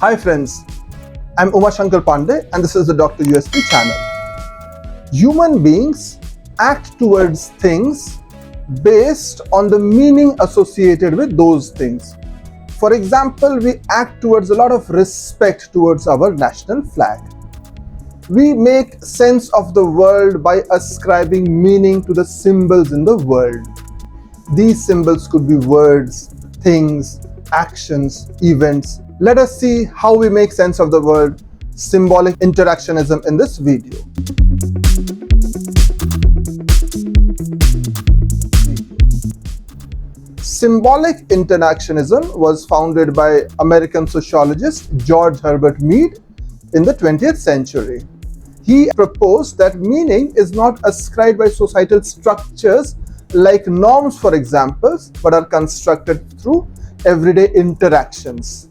Hi friends, I'm Shankar Pandey and this is the Dr. USP channel. Human beings act towards things based on the meaning associated with those things. For example, we act towards a lot of respect towards our national flag. We make sense of the world by ascribing meaning to the symbols in the world. These symbols could be words, things, actions, events. Let us see how we make sense of the word symbolic interactionism in this video. Symbolic interactionism was founded by American sociologist George Herbert Mead in the 20th century. He proposed that meaning is not ascribed by societal structures like norms, for example, but are constructed through everyday interactions.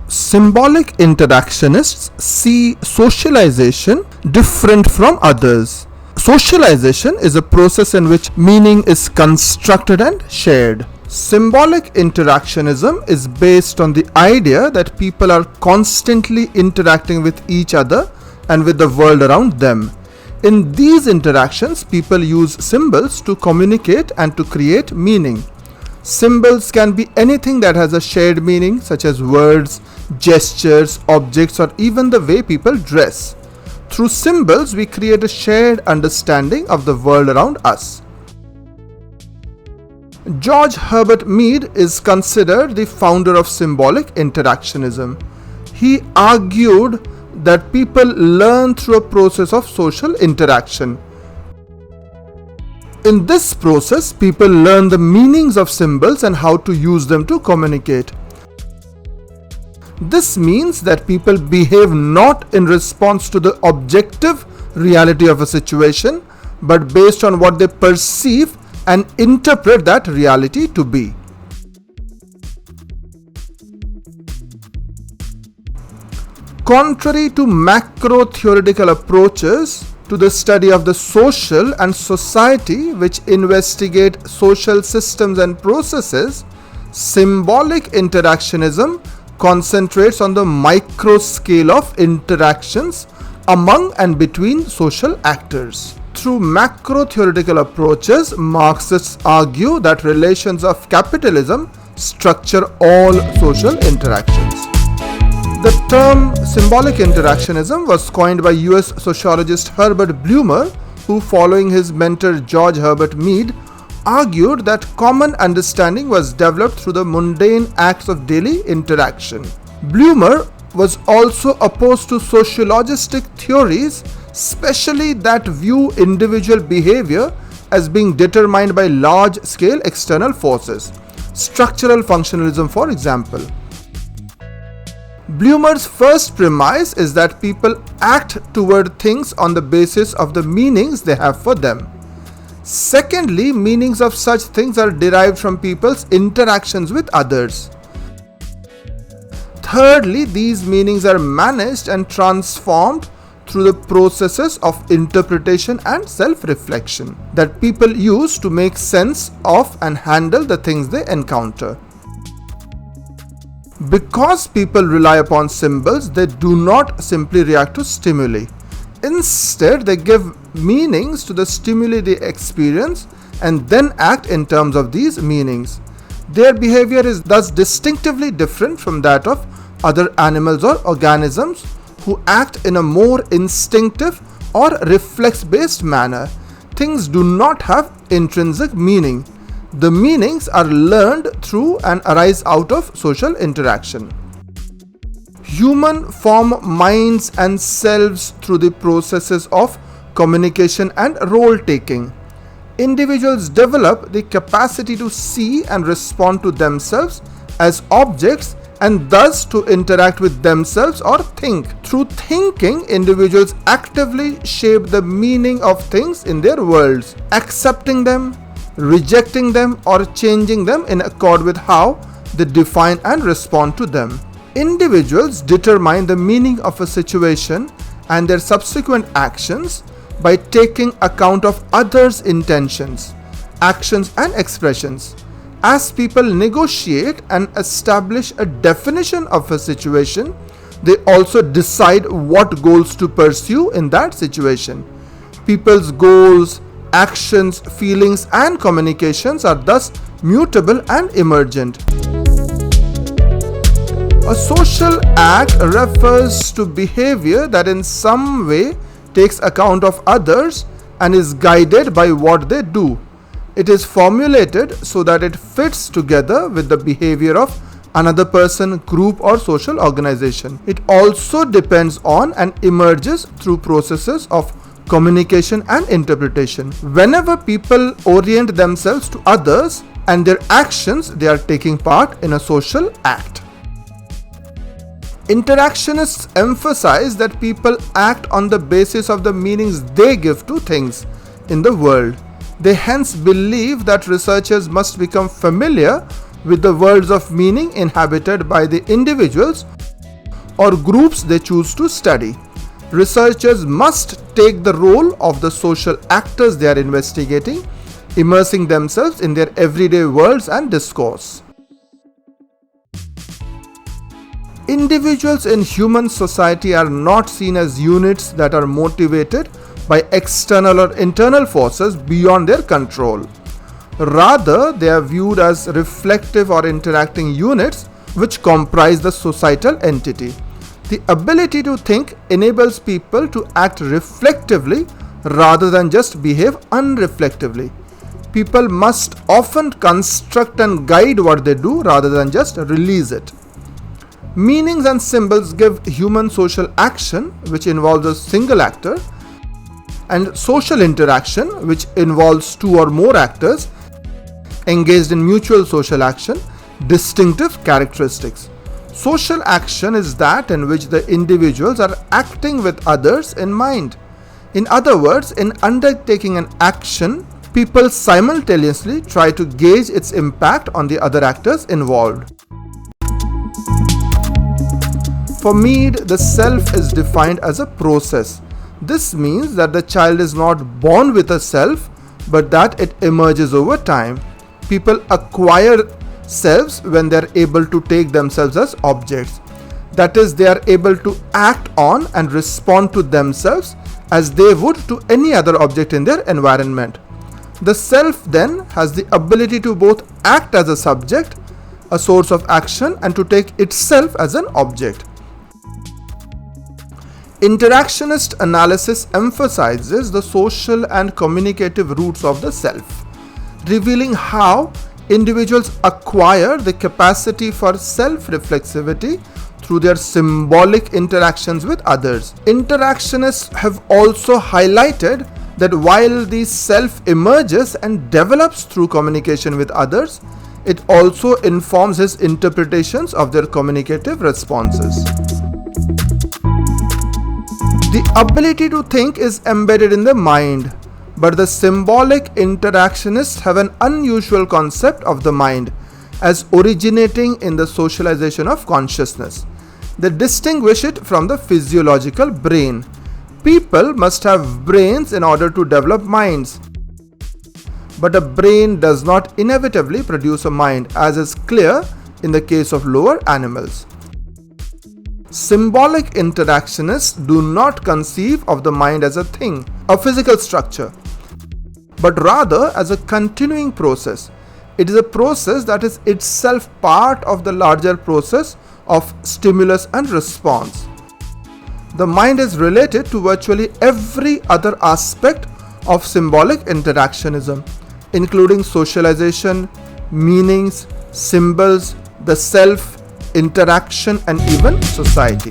Symbolic interactionists see socialization different from others. Socialization is a process in which meaning is constructed and shared. Symbolic interactionism is based on the idea that people are constantly interacting with each other and with the world around them. In these interactions, people use symbols to communicate and to create meaning. Symbols can be anything that has a shared meaning, such as words, gestures, objects, or even the way people dress. Through symbols, we create a shared understanding of the world around us. George Herbert Mead is considered the founder of symbolic interactionism. He argued that people learn through a process of social interaction. In this process, people learn the meanings of symbols and how to use them to communicate. This means that people behave not in response to the objective reality of a situation, but based on what they perceive and interpret that reality to be. Contrary to macro-theoretical approaches to the study of the social and society which investigate social systems and processes, symbolic interactionism concentrates on the micro scale of interactions among and between social actors. Through macro-theoretical approaches, Marxists argue that relations of capitalism structure all social interactions. The term symbolic interactionism was coined by US sociologist Herbert Blumer, who, following his mentor George Herbert Mead, argued that common understanding was developed through the mundane acts of daily interaction. Blumer was also opposed to sociologistic theories, especially that view individual behavior as being determined by large-scale external forces, structural functionalism, for example. Blumer's first premise is that people act toward things on the basis of the meanings they have for them. Secondly, meanings of such things are derived from people's interactions with others. Thirdly, these meanings are managed and transformed through the processes of interpretation and self-reflection that people use to make sense of and handle the things they encounter. Because people rely upon symbols, they do not simply react to stimuli. Instead, they give meanings to the stimuli they experience and then act in terms of these meanings. Their behavior is thus distinctively different from that of other animals or organisms who act in a more instinctive or reflex-based manner. Things do not have intrinsic meaning. The meanings are learned through and arise out of social interaction. Humans form minds and selves through the processes of communication and role-taking. Individuals develop the capacity to see and respond to themselves as objects and thus to interact with themselves or think. Through thinking, individuals actively shape the meaning of things in their worlds, accepting them, rejecting them, or changing them in accord with how they define and respond to them. Individuals determine the meaning of a situation and their subsequent actions by taking account of others' intentions, actions, and expressions. As people negotiate and establish a definition of a situation, They also decide what goals to pursue in that situation. People's goals, actions, feelings, and communications are thus mutable and emergent. A social act refers to behavior that in some way takes account of others and is guided by what they do. It is formulated so that it fits together with the behavior of another person, group, or social organization. It also depends on and emerges through processes of communication and interpretation. Whenever people orient themselves to others and their actions, they are taking part in a social act. Interactionists emphasize that people act on the basis of the meanings they give to things in the world. They hence believe that researchers must become familiar with the worlds of meaning inhabited by the individuals or groups they choose to study. Researchers must take the role of the social actors they are investigating, immersing themselves in their everyday worlds and discourse. Individuals in human society are not seen as units that are motivated by external or internal forces beyond their control. Rather, they are viewed as reflective or interacting units which comprise the societal entity. The ability to think enables people to act reflectively rather than just behave unreflectively. People must often construct and guide what they do rather than just release it. Meanings and symbols give human social action, which involves a single actor, and social interaction, which involves two or more actors engaged in mutual social action, distinctive characteristics. Social action is that in which the individuals are acting with others in mind. In other words, in undertaking an action, people simultaneously try to gauge its impact on the other actors involved. For Mead, the self is defined as a process. This means that the child is not born with a self, but that it emerges over time. People acquire selves when they are able to take themselves as objects. That is, they are able to act on and respond to themselves as they would to any other object in their environment. The self then has the ability to both act as a subject, a source of action, and to take itself as an object. Interactionist analysis emphasizes the social and communicative roots of the self, revealing how individuals acquire the capacity for self-reflexivity through their symbolic interactions with others. Interactionists have also highlighted that while the self emerges and develops through communication with others, it also informs his interpretations of their communicative responses. The ability to think is embedded in the mind, but the symbolic interactionists have an unusual concept of the mind as originating in the socialization of consciousness. They distinguish it from the physiological brain. People must have brains in order to develop minds, but a brain does not inevitably produce a mind, as is clear in the case of lower animals. Symbolic interactionists do not conceive of the mind as a thing, a physical structure, but rather as a continuing process. It is a process that is itself part of the larger process of stimulus and response. The mind is related to virtually every other aspect of symbolic interactionism, including socialization, meanings, symbols, the self, interaction, and even society.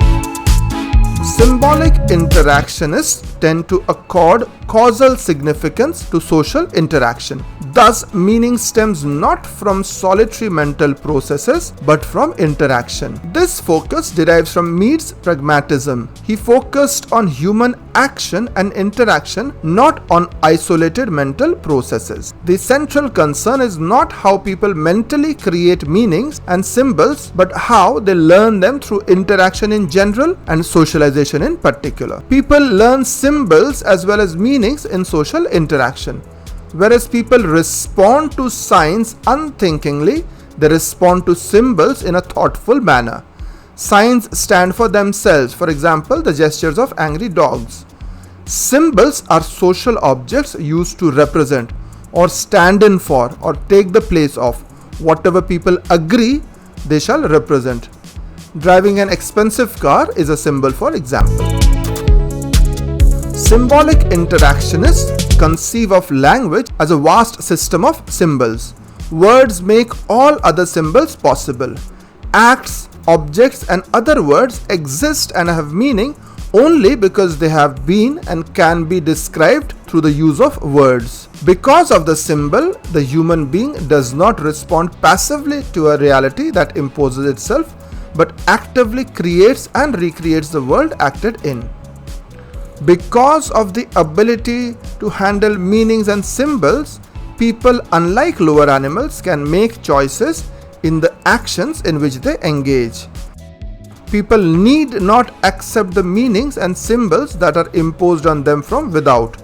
Symbolic interactionists tend to accord causal significance to social interaction. Thus, meaning stems not from solitary mental processes but from interaction. This focus derives from Mead's pragmatism. He focused on human action and interaction, not on isolated mental processes. The central concern is not how people mentally create meanings and symbols, but how they learn them through interaction in general and socialization in particular. People learn symbols as well as meanings in social interaction. Whereas people respond to signs unthinkingly, they respond to symbols in a thoughtful manner. Signs stand for themselves, for example, the gestures of angry dogs. Symbols are social objects used to represent or stand in for or take the place of whatever people agree they shall represent. Driving an expensive car is a symbol, for example. Symbolic interactionists conceive of language as a vast system of symbols. Words make all other symbols possible. Acts, objects, and other words exist and have meaning only because they have been and can be described through the use of words. Because of the symbol, the human being does not respond passively to a reality that imposes itself, but actively creates and recreates the world acted in. Because of the ability to handle meanings and symbols, people, unlike lower animals, can make choices in the actions in which they engage. People need not accept the meanings and symbols that are imposed on them from without.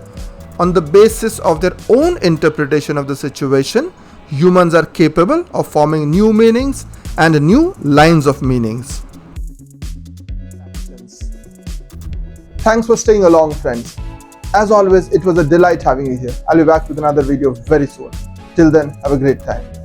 On the basis of their own interpretation of the situation, humans are capable of forming new meanings and new lines of meanings. Thanks for staying along, friends. As always, it was a delight having you here. I'll be back with another video very soon. Till then, have a great time.